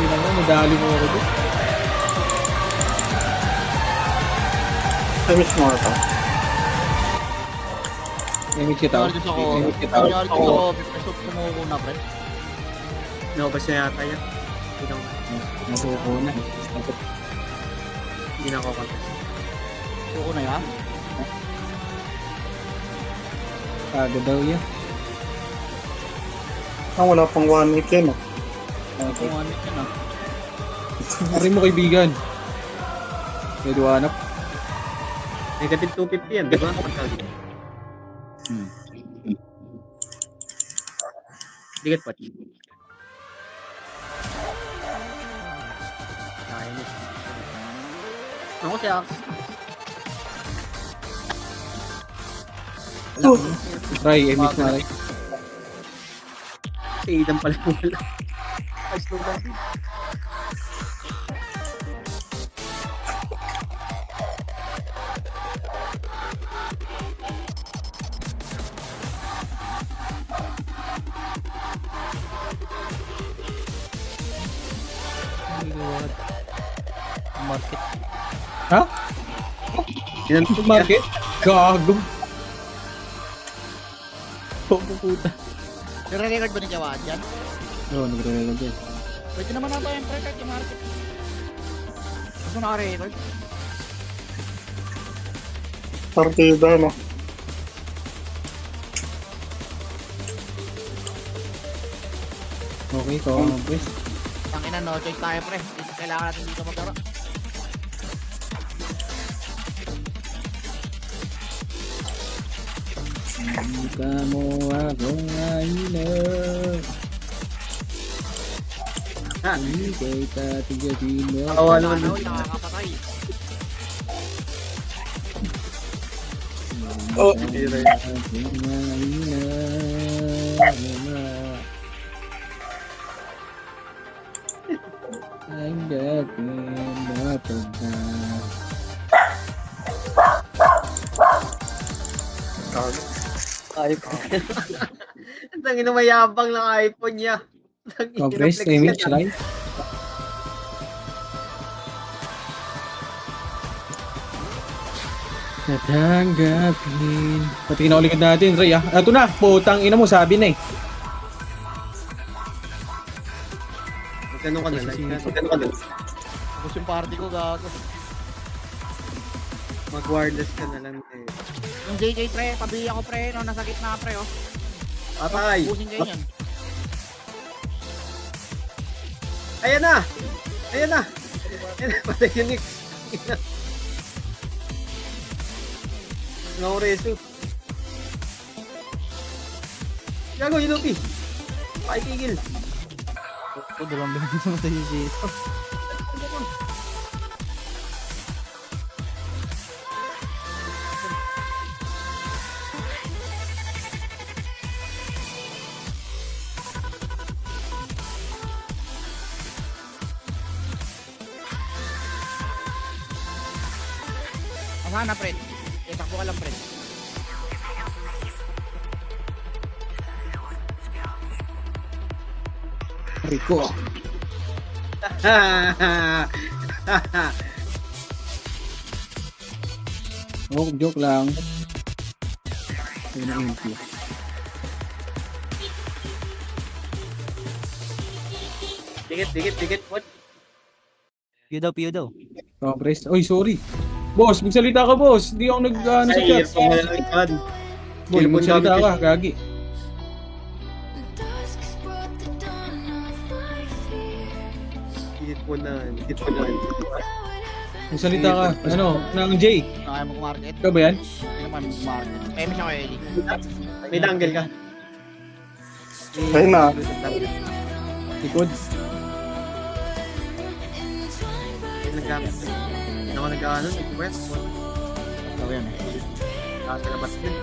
Hindi na nadali mo ako doon. Miss mo ito. Image kita. Narinig ako. Image kita. Narinig ako. Bipesok sumuko na, pre. Nabas na yata yan. Nasuko na. Hindi na ako contest. Suko na yan. Kaga daw yan. Wala pang 1 week yan. Okay. Kung ano yan, ah. Ari mo kaibigan. May duwanap. Negative 250 yan, di ba? Bigat pa. Kaya mo. Ako siya. Try, image na rin. Si Aidan pala wala. Ay, slow down. Market. Ha? Yan Sa market? Gago. Popo puta. Nire-record ba ni Jawa dyan? Oo, nagre-record yan. Pwede naman natin yung pre-card yung market. Gusto naka-record? Partida, no? Okay, ikaw ang best. Tangina, no choice tayo, pre. Kailangan natin dito magkaro. Hindi ka mo akong nahinap. Ha? Hindi kay tatigasin mo. Nakawa naman Ano, yun. nakakapatay. Oh. Hindi ka akong nahinap. Ang gagawin dapat na. iPhone. Ang tangin na mayabang ng iPhone niya. Compress, image, right? Natanggapin. Pati kinauligad natin, Ray, ah. Ito na, putang ina mo, sabi na eh. Magkano ka na lang? Magkano ka na lang? Tapos yung party ko, gago. Mag-wireless ka na lang eh. Yung JJ, pre, pabili ako, pre, no, nasa gitna, pre, oh. Patay! Busin kayo yan. Ayan na! Ayan na! Ayan na! Patay yung Nix! No reso. Gago, yung Lupi! Pakikigil! Ito, dalawang bilang namatay yung dito. Sana, friend. Takbo ka lang, friend. Rico. Oh, joke lang. Ayun ang info. Dikit, dikit, dikit. What? Piyo daw. Compress. Oy, sorry. Boss, magsalita ka, boss. Hindi ako nag-ano sa Ay, chat. earphone na lang ikaw. Boy, magsalita ka, gagi. Dikit po na. Dikit po na. Magsalita ka. Ano, ng J. Nakaya mo kumarket. Ikaw ba yan? Hindi naman kumarket. Peme siya kay Eddie. May dangle ka. Ayun na. Likod. Nagkamit. Hindi ako nag-ano. Nag-west. Ikaw yan eh. Nasa labas din.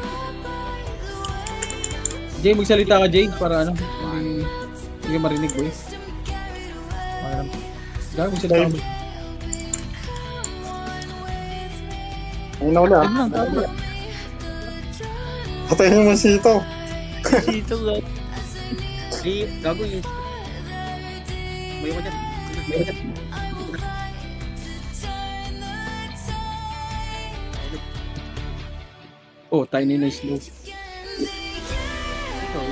Jay, magsalita ka, Jay, para ano, hindi ka marinig, boy. Gagi, magsalita ka. Ayun na wala. Patayin mo si ito. Sito nga. Di, gago yung... May ko dyan. Oh, tiny na slow. Ito,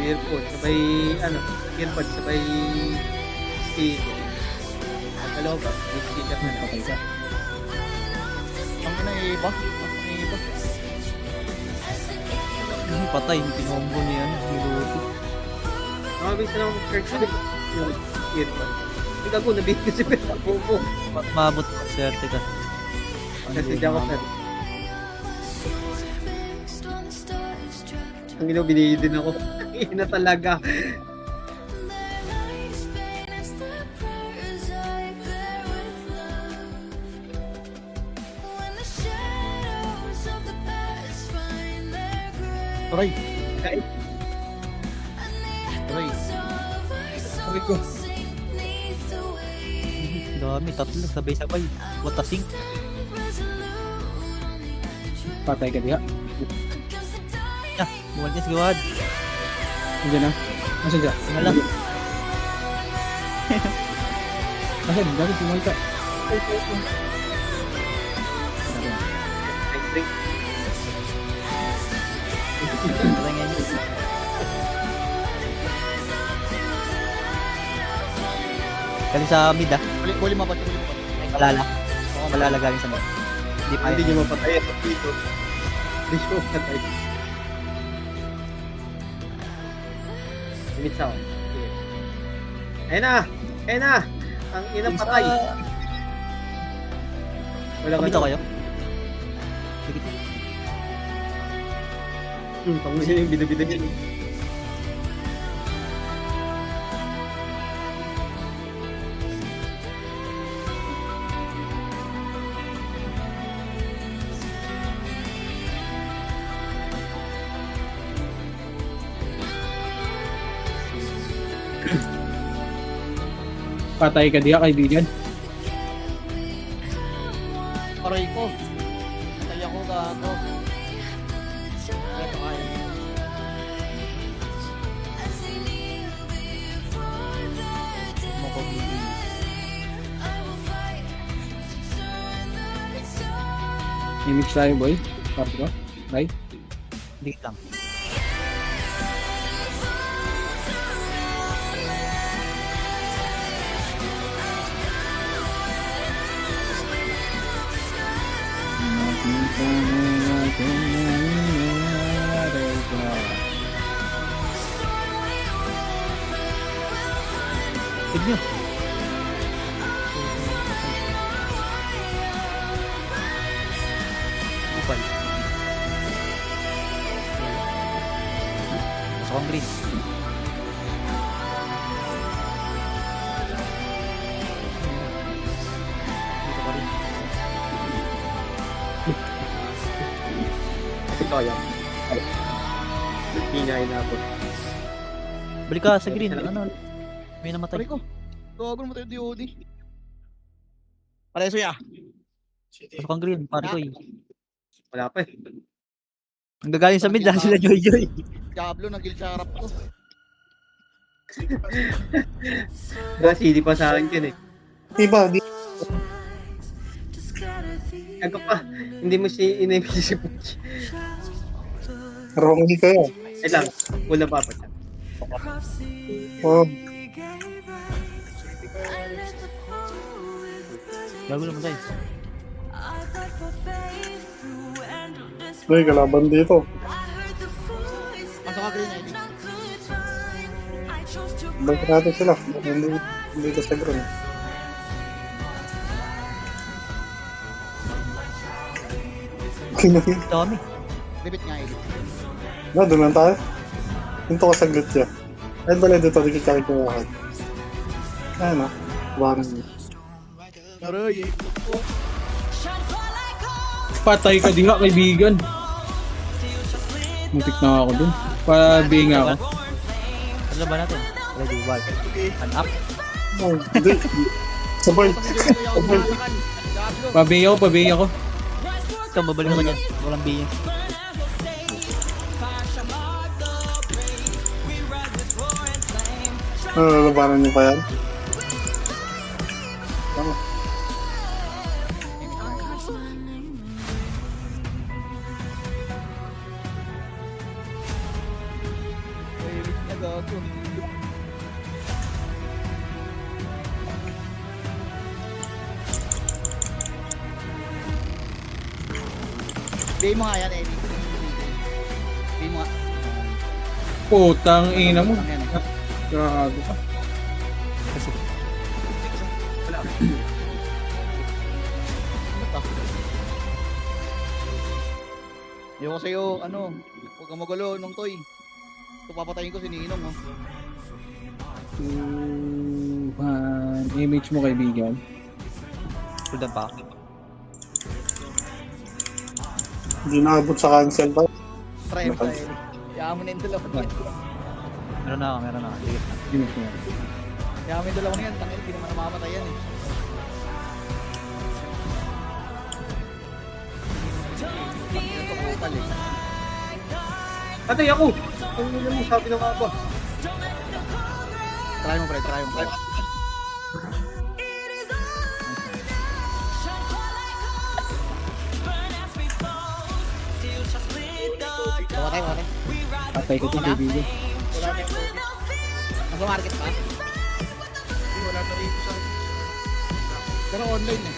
earphone, sabay, earphone, sabay, speaker. Pagkalaw ba? May speaker na Patay ka. Ang ina iba. Ang iba. Patay, pinombo niya. Niluto. Nakabisa lang ako church sa yung earphone. Hindi ka ko, nabigyan ko si Pera Bobo. Mabot pa, swerte ka. Kasi di ako sa... Ang ino, binigay din ako. Ina talaga. Aray. Kahit Aray. Aray ko. Dami, tatlo, sabay-sabay. Watasing. Patay ka diha. Ah, bumalik niya si Gawad. Nandiyan na. Nasaan siya? Wala. Nasaan? Bakit tumahay ka? ice drink. Patay nga yun. Galing sa mid ah. Buli mapat. Malala. Malala galing sa mid. Hindi pa Hindi yun. nyo mapatay ito dito. Hindi nyo mapatay. Limit sa ako. Sige. Ayun na! Ayun na! Ang ina patay. Wala ka Kumita kayo? Sige. Pangusin yung bida-bida niya. Patay ka diha, kaibigan. Aray ko. Patay ako gago. Ito ay. Image tayo, boy. Parte ko. Bye. Dikit lang. Nakita mo na kung nangyari ka. Tig nyo. Upal. Masok ang green. Dito pa rin. Ito yan. Hindi niya inabot. Balik ka sa green. Ano? May namatay. Aray ko. Gago naman tayo DOD. Pareso ya. Masok ang green. Pare ko eh. Wala pa eh. Ang gagaling sa mid dahil sila Joy Joy. Diablo, nag-kill sa harap ko. CD pa sa akin yun eh. Iba, di. Ako pa, hindi mo siya in-imagine. Wrong kayo. Ay lang, wala pa pa siya. Oh, Gago naman tayo. may kalaban dito. Pasok ka green ID. Balik natin sila. Hindi ka sa ground. Kinahit. Dami. Debit nga ID. Na, doon lang tayo. Hinto ko saglit siya. Ay, bala dito, di kita kinuha. Ayun na. Barang niya. Aray. Patay ka diha, kaibigan. Mutik na ako dun. Pabing ako. Ano ba natin? Ready, one. An up. Oh, hindi. Sabay. Pabing ako. Ito, babalik ako dyan. Walang biyang. Ano, labanan niyo pa yan? Tama. Wait, nagago. Bigay mo nga yan, Eddie. Bigay mo nga. Putang ina mo. Ang yan, eh. Gago ka. Ano to? Ayoko sa'yo, ano, huwag kang magulo nung toy. Ito papatayin ko si Ninong, oh. Image mo kaibigan. Hold on pa. Hindi naabot sa cancel ba? Try mo sa Ellie. Kaya mo na yung dalawa niyan. Meron na ako, meron na ako. Sige. Image mo. Kaya mo yung dalawa niyan. Tangin, hindi naman namamatay yan, eh. Tangin ko total, eh. Patay ako! Ang nila mo sabi ng mga Try mo, Fred. Try mo, Fred. Mamatay, mamatay. Patay ko ito kaibigan. Wala na yung nasa market pa? Hindi, wala na rin sa... Pero online eh.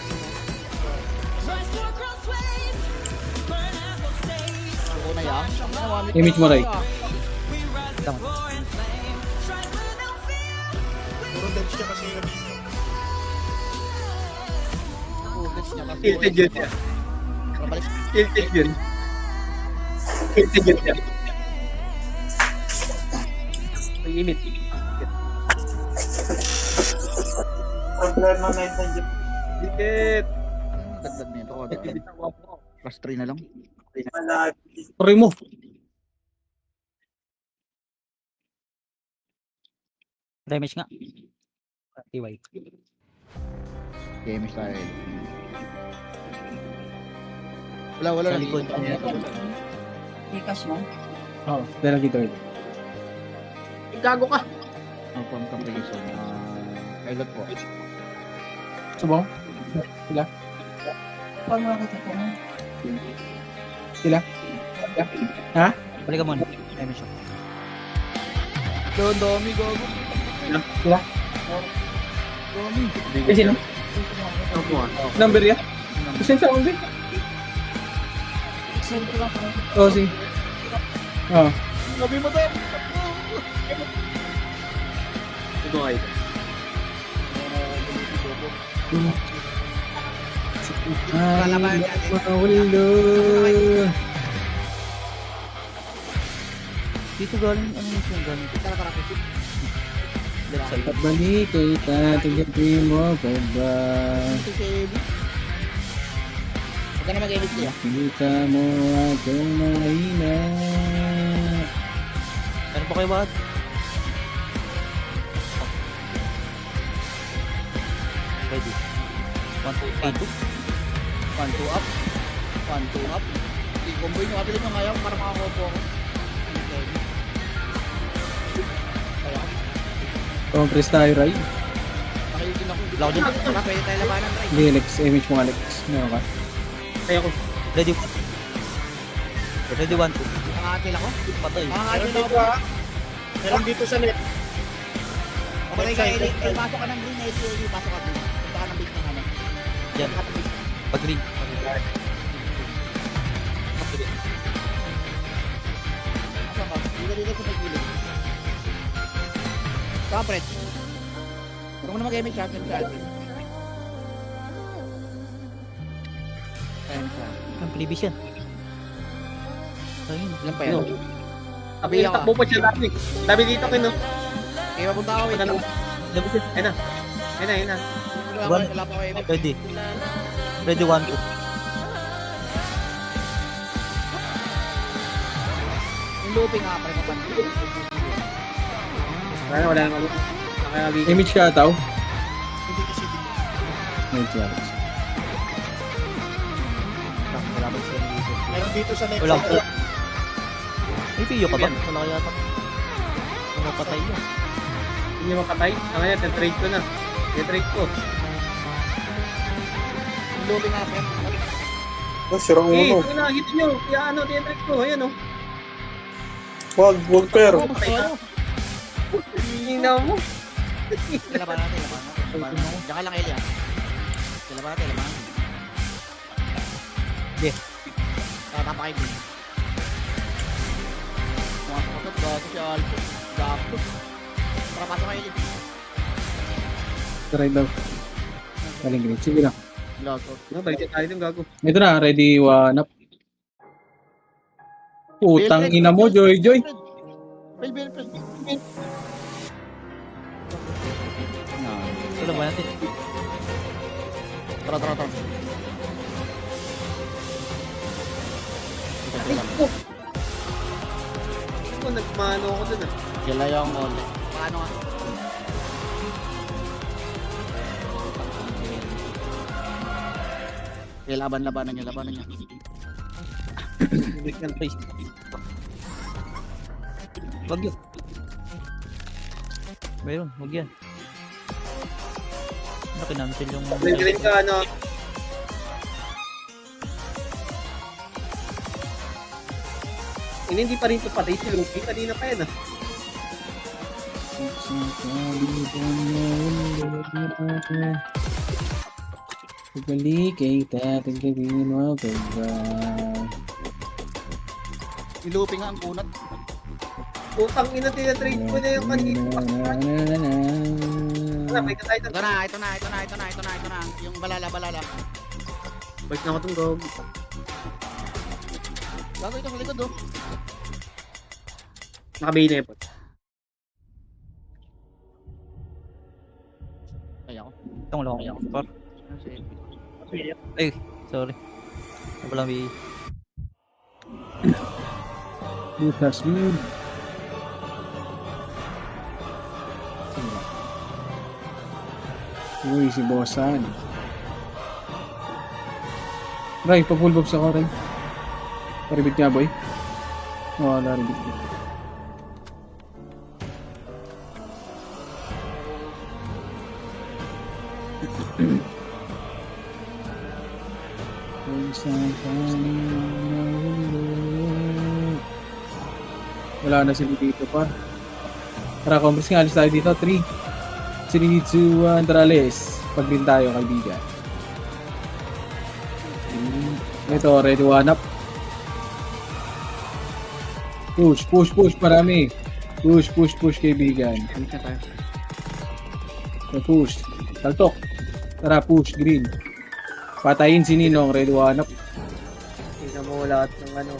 Ako na yan. Image mo, Ray. Tama. Tilted yun siya. Balik. Tilted yun. Tilted yun siya. May init. Ang plan ng 900. Dikit. Dagdag nito ko. Plus 3 na lang. Pray mo. Damage nga. TY. Game style. Wala Sa na. likod. Ikas mo? Oo, dahil lagi third. Gago ka. Ang form compilation. Pilot po. Subong? Sila? Paano makakita ko mo? Sila? Ha? Balikan mo na. Damage ako. Doon, dami, gago. Sila? Dami. Eh, sino? Number yan? Kasi sa umbi? Send ko lang para. Oo, sige. Oo. Gabi mo daw. Ito kayo. Ay, mawalo. Dito galing, ano yung galing? Left side. Pagbalik kita, tugabi mo pa ba? Ito si Eddie. Huwag ka na mag-edit niya. Kita mo ako mahina. Meron pa kayo ba? Ready. 1, 2, 1, 2 up. 1, 2 up. I-combo nyo. Kabilis nyo ngayon para makakopo ako. Kaya, Compress tayo, Ray. nakayusin ako. Wala ko dyan. Wala, pwede tayo labanan, Ray. Hindi, Alex. Image mo, Alex. Meron ka? Kaya ko. Ready 1. Ready 1, 2. Nakakakil ako. Patay. Nakakakil ako ba? Meron dito sa net. Okay ka, Eddie. Pasok ka ng green, Eddie. Pasok ka dun. Punta ka ng base ng ano. Yan. Punta ka ng base. Pag green. Pasok ka. Dito sa may gilid. Saka, Fred. Huwag mo na mag-emit shot. Ang previous yan. Ayun. Ilan pa yan? Sabi yung takbo pa siya dami. Dami dito kayo, no? Kaya mapunta ako, wait. Ano? Ayun na. Ayun na, ayun na. Wala pa ako, emit. Ready. Ready 1, 2. Yung looping nga, pre, mapansin. Wala nang nakakabigay. Image ka, tao? Image ka, Alex. Meron dito sa net. Wala ko. May piyo ka ba? Wala kaya yata. Kung mapatay yun. Hindi mapatay. Ang ngayon, trade ko na. I-trade ko. looping natin. Sirang Okay, uno. ito na, hit nyo. Kaya ano, Dendrick ko, ayan o. Wag pair. Oo, mas tayo. Hinaw mo. Laban natin. Diyan ka lang, Elia. Laban natin. Hindi. Papakain din. Mga katot, gato si Alpo. Gato. Tara, pasok kayo, Elia. Try daw. Galing green. Sige lang. Gato. Balik tayo ng gago. Ito na, ready, one up. Putang ina mo, Joy. Bel. Ito na ba natin? Tara. Ako, nagmano ako dun ah. Kila yung only. Paano nga? Okay, labanan niya. Break ng face. Wag yun. Mayroon, wag yan. Ano kinancel yung... Green ka, ano. Hindi pa rin ito patay si Luffy. Kanina pa yan ah. Balik kay tatang gawin mo ba? Ilupin nga ang kunat. Putang ina, tinatrade ko na yung kanina. Wala, may katay Ito na. Yung balala. Balik na ako itong gog. Gago ito sa likod oh. Nakabay na yun. Kaya ko. Itong lang ako. Par. Ay, sorry. Walang may... Butas mo. Uy, si Bossan. Ray, pag-full bobs ako, Ray. Paribig niya, boy. Wala, ribig niya. Wala na sila dito pa. Tara, compres nga, alis tayo dito. 3, 2, 1, tara, alis. Pag-green tayo, kaibigan. Ito, ready, one up. Push, marami. Push, kaibigan. Alis na tayo. Push. Taltok. Tara, push, green. Patayin si Ninong, ready, one up. Tingnan mo lahat ng ano.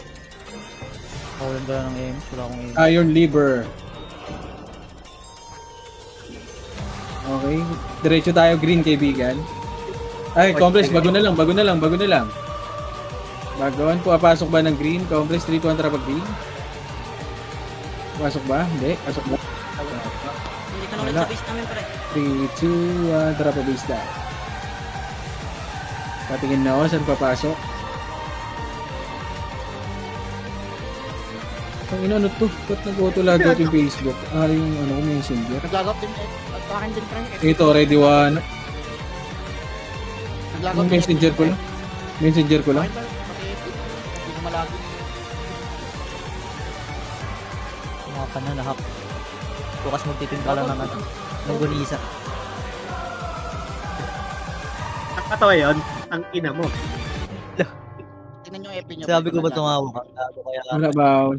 Kawalan ka ng aim. Wala akong aim. Iron Liver. Okay. Diretso tayo green, kaibigan. Ay, compress, bago na lang. Bagoan, papasok ba ng green? Compress, 3, 2, 1, tara pag green. Pasok ba? Hindi. Pasok ba? Hindi ka na ulit Wala. sa base namin, pre. 3, 2, 1, tara pa base down. Patingin na ako, saan papasok? Ang ino, ano to? Ba't nag-auto-logout yung Facebook? Yung ano ko, messenger. Naglagap din eh. Nagpakin din pre. Ito, ready one. Naglagap Yung messenger ko lang. Messenger ko lang. Hindi na malagi. Mga ka na nahak. Bukas magtitinda lang ng ano. Ng gunisa. Nakatawa yun. Ang ina mo. Tingnan yung EP nyo. Sabi ko ba tumawa ka? Gago kaya Wala ba?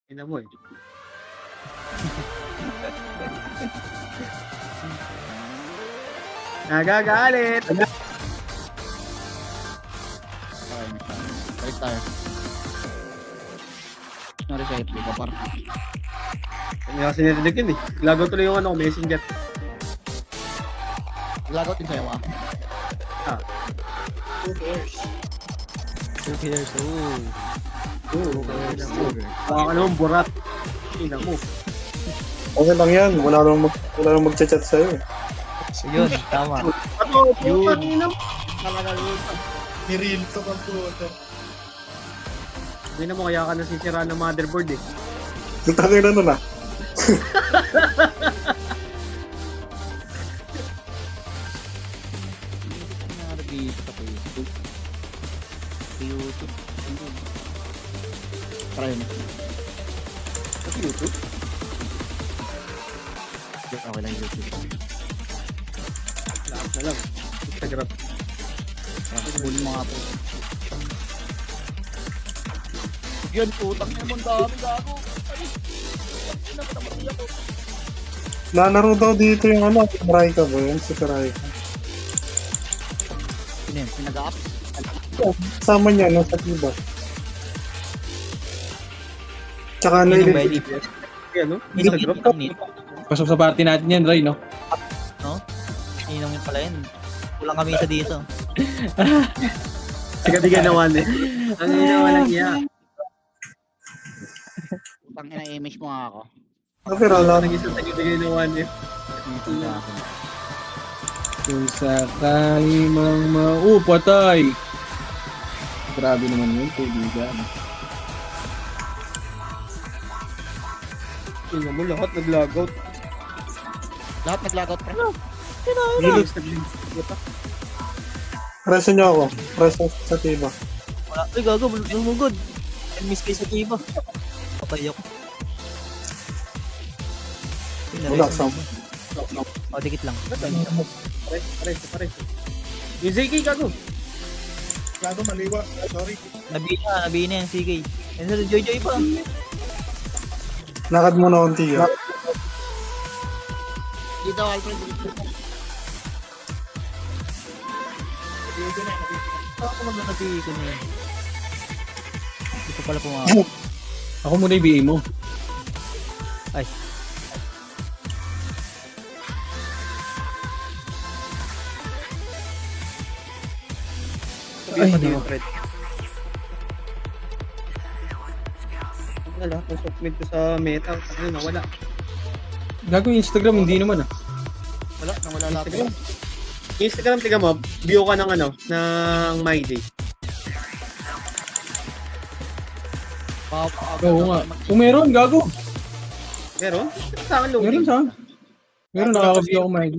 Ina mo eh. Nagagalit. Balik tayo. Nari sa EP ko par. Hindi kasi narinig yun eh. Lagaw tuloy yung ano, messenger. Naglagap din sa'yo ah. Who cares? Oh. Baka ka naman burat. Ina mo. Okay lang yan. Wala nang mag-chat sa'yo. So yun, tama. Ano, putang ina mo. Talaga yun. Nireel to ka po. Hindi na mo kaya ka nasisira ng motherboard eh. Tangin na nun ah. Kita ko YouTube. YouTube. Try mo. Sa YouTube. Okay lang YouTube. Lahat na lang. Instagram. Bully mga po. Yan, putang na naman dami gago. Ay, namatay ako. Lalaro daw dito yung ano, Raika ba yun? Si Raika. Sino yun? Nag-up. Sama niya, no, sa tiba. Tsaka ano Yun yung yun, Bailey. Yan, no? Instagram. Pasok sa party natin yan, Ray, no? Inom yun pala yun. Kulang kami isa dito. Siga-diga naman eh. Ang ina walang iya. Putang ina image mo nga ako. pero alam, Nag-isang siga-diga naman eh. Kung sakali mang patay. Grabe naman yun, kaibigan. Tingnan mo lahat nag-logout. Lahat nag-logout pre. gilid. Preso niyo ako. Preso sa tiba. Wala. Ay, gago. Lumugod. I miss kayo sa tiba. Patay ako. Wala, sam. O, dikit lang. Pare. Yung ZK gago. Gago, maliwa. Sorry. Nabi na yan, CK. Yan sa Joy pa. Lakad muna konti yun. Dito Alfred. Ako mag-nasi ko na yan. Hindi ko pala pumakot. Ako muna yung BA mo. Ay. Ay, Pati no. yung thread. Ang lahat ng softmid ko sa meta. Ano na wala. Gago yung Instagram, hindi naman ah. Wala, nawala lahat. Instagram. Instagram, tiga mo, view ka ng ano, ng My Day. Oo nga. Kung meron, gago. Meron? Sa akin Meron loading. sa Meron, nakaka-view ako mind.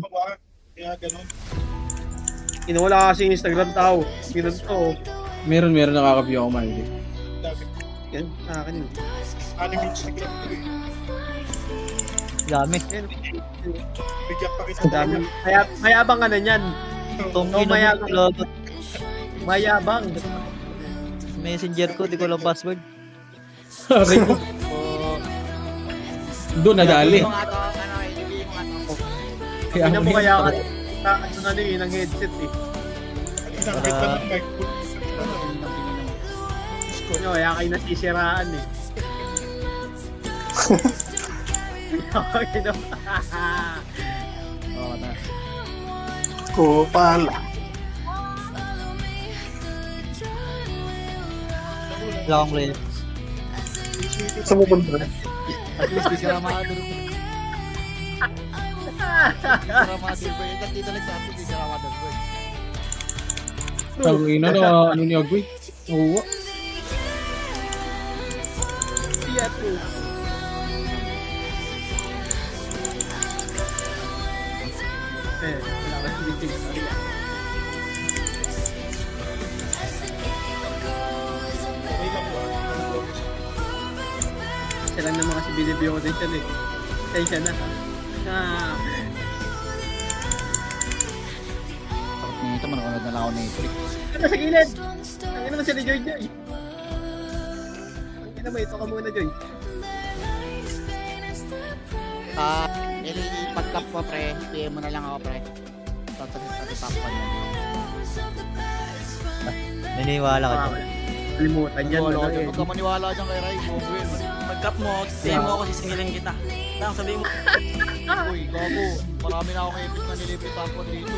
Inuwala kasi yung Instagram tao. Pinost ko. Meron, nakaka-view ako mind. Yan, sa akin yun. Dami. Yan. Ang dami. Mayabang ka na niyan. Itong Oh, mayabang. logot. Mayabang. Messenger ko, di ko lang password. Aray ko. Doon nadali. Yung ato, ano, ibigay mo nga to. Kaya Tingnan mo ako kaya ako. Ang ano yun, ang headset eh. Ano, kaya kayo nasisiraan eh. Okay na. Oo na. Kupal. Wala akong player. Sa mo ba? At least di sila makaduro. Di sila makaduro. Yung dito lang sa atin, di sila makaduro. Ang ina na, ano ni Agoy? Oo. Siya po. Wala ka sinitig. Siya lang naman kasi binibigyan ko din siya eh. Pasensya na. Tapos nito, manonood na lang ako Netflix. Ano sa gilid? Ang naman siya ni Joy Joy. Ang naman ito ka muna Joy. Pag-top ko pre, PM mo na lang ako pre. Top ko niya. Naniniwala ka dyan. Kalimutan yan. Huwag ka maniwala dyan kay Ray. Pag-cap mo, DM mo ako, sisingilan kita. Lang, sabihin mo, Uy, gago. Marami na akong epic na nilipit ako dito.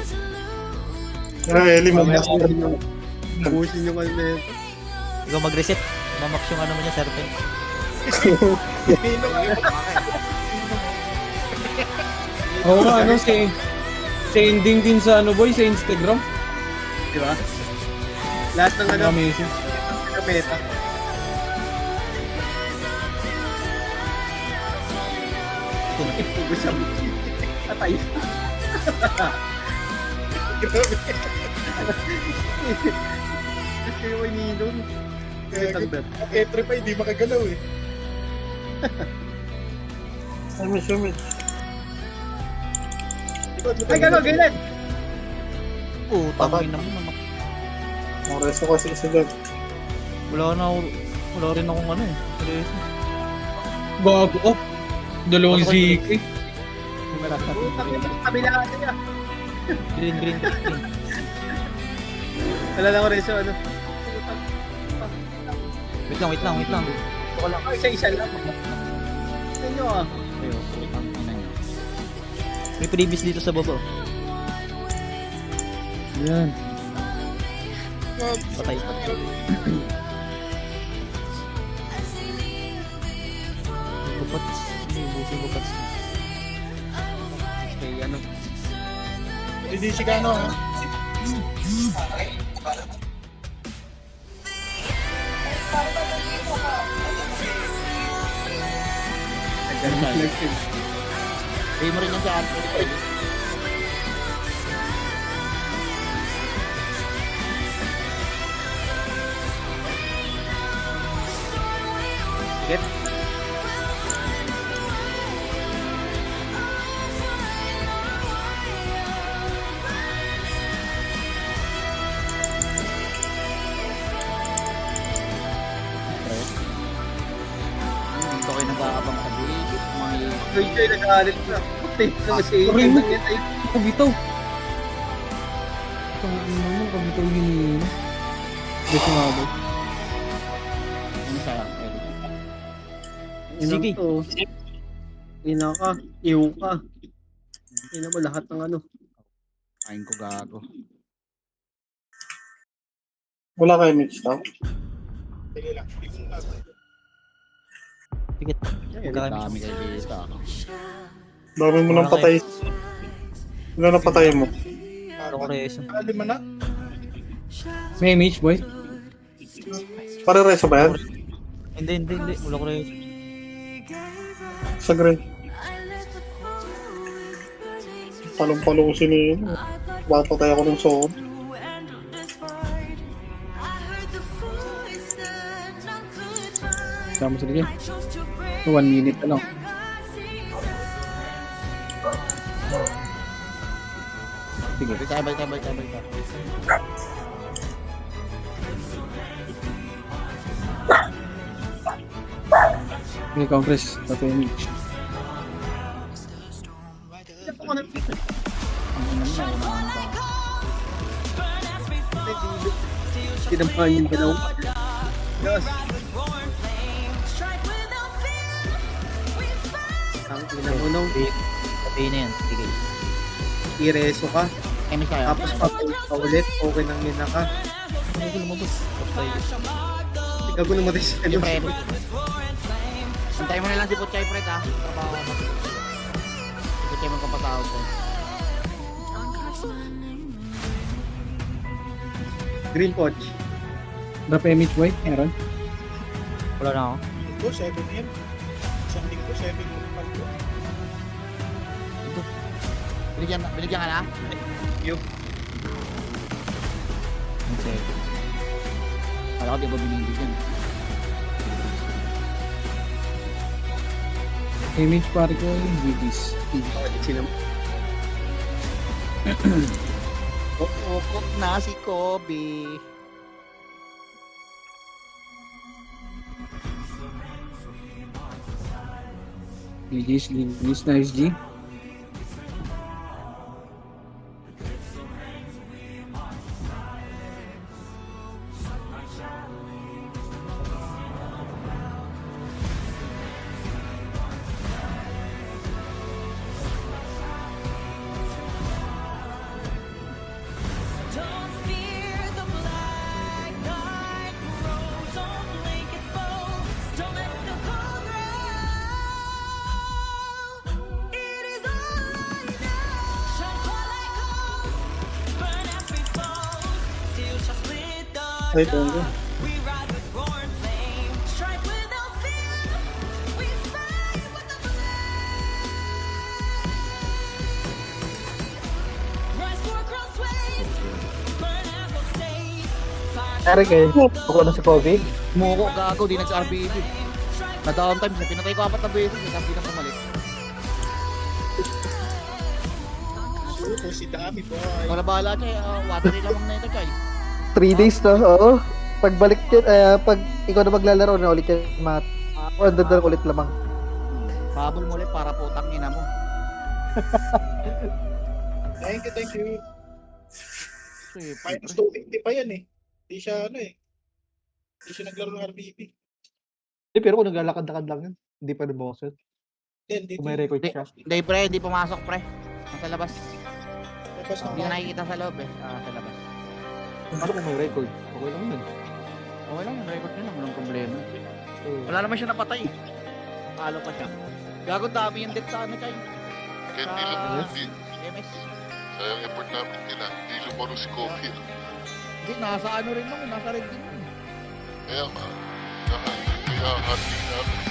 Eli mo. Busin yung ano na yun. Ikaw mag-reset. Mamax yung ano mo niya, serpent. Oo nga, ano, sending din sa ano boy, sa Instagram. Di ba? Lahat ng ano, Amazing. sa meta. Ubus siya. Patay. Kasi yung ininom. Kaya Entry pa, hindi makagalaw eh. Ay, Mitch. Ay, gano'n, gano'n! Putang ina mo naman. Ang resto kasi isa dyan. Wala rin akong ano eh. Seryoso. Gago ko. Dalawang ZK. Kabilaan niya. Green. Wala lang ko rin sa ano. Wait lang. Ay, isa-isa lang. Sa inyo ah. Ayo, putang ina niya. May previous dito sa baba. Yan. Patay. Bupats. Bupats. Okay, ano. Hindi si Gano ha. Pay mo rin yan sa akin. Get. Dito kayo nag-aabang sa buhay. Joy, nag-aalit na. Patay na kasi Sorry, yung mo. ganyan ay. Kabitaw. Kabitaw yun. Gusto nga ba? Ano sa Inang Sige. to. Ina ka. Iho ka. Ina mo lahat ng ano. Kain ko gago. Wala kayo, Mitch, tao? Sige lang. Tikit. Ayun, Dami kayo dito. Dami mo nang Wala patay. Ilan na patay mo? Ano ko reso? Lima na. May Mitch, boy. Pare-reso ba yan? Hindi. Wala ko reso. Sa green. Palong-palo ko sinino. Papatay ako ng soon. Sama sa ligyan. 1 minute na lang. Sige. Balik. Okay, compress. Tapos yung Mitch. Tinampahan yung galaw. Yes. Ang ina mo nung Patay na yan. Sige. ireso ka. Kami tayo. Tapos papalit ka ulit. Okay nang ina ka. Ano ko lumabas? Patay. Gago naman tayo sa ano. Pre. Antayin mo na lang si Putchay, pre, ha? Trabaho ko. Si Putchay mo kapatawad ko. Green Poch. Drop yung Mitch, boy. Meron. Wala na ako. Linggo, 7 yan. Isang linggo, 7 yung paldo. Binigyan ka na? Yung Okay. Kala ko di ba binibigyan? Hey, Mitch, pare ko yung GG's. papalit sila. Kukuk na si Kobe. GG's. Nice, G. Don't fear the black night road. Don't make it bold. Don't let the cold ground. It is all I know. Shine far like coals, burn as we foes. Steel shall split the Ay, tongo. We ride with roaring flame. Strike without fear. We fight with the flame. Rise for crossways. Burn Eric eh. Ako na si Kobe. Muko, gago, di nag-RBB. Na-downtime siya, pinatay ko 4 na beses, hindi na pumalit. Ito si Dami boy. Wala bahala siya, watery lamang na ito, Chay. 3 days na, oo. Pagbalik yun, pag ikaw na maglalaro na ulit kay Matt. O, andun na ulit lamang. Pabol mo ulit para putang ina mo. Thank you. Sige, Minus 250 pa yan eh. Hindi siya ano eh. Hindi siya naglaro ng RBB. Pero kung naglalakad-lakad lang yun, hindi pa rin boses. Hindi, Kung may record Hindi, siya. hindi pre, hindi pumasok pre. Nasa labas. Tapos Hindi na nakikita sa loob eh. Sa labas. Ano kung may record? Okay lang yun. Okay lang, yung record nyo lang, walang problema. So, Wala naman siya napatay. Palo pa siya. Gago dami yung death sa ano, Chay. Kaya hindi Sa lumaro, hindi. MS. Sayang effort namin nila. Hindi lumaro si Kobe. Hindi, nasa ano rin naman, nasa red din. Kaya nga, kaya hati namin.